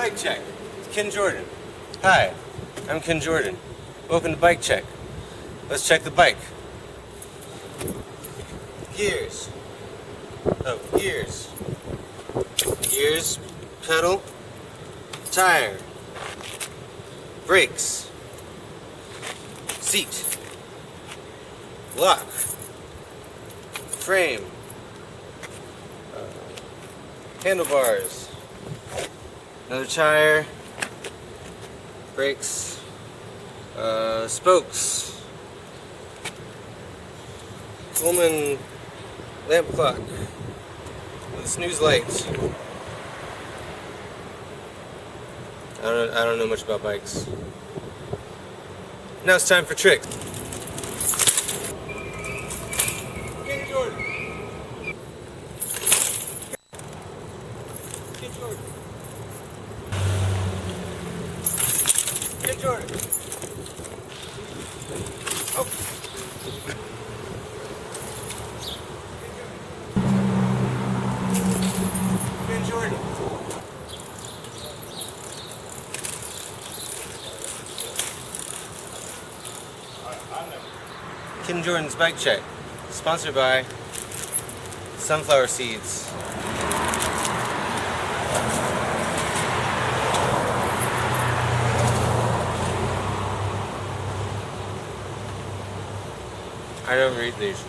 Bike Check. It's Ken Jordan. Hi, I'm Ken Jordan. Welcome to Bike Check. Let's check the bike. Gears. Oh, gears. Gears, pedal, tire, brakes, seat, lock, frame, handlebars, another tire, brakes, spokes, Coleman lamp clock with a snooze light. I don't know much about bikes. Now it's time for tricks. Ken Jordan. Ken Jordan. Ken Jordan. Oh. Ken Jordan. Ken Jordan's Bike Check, sponsored by sunflower seeds. I don't read these.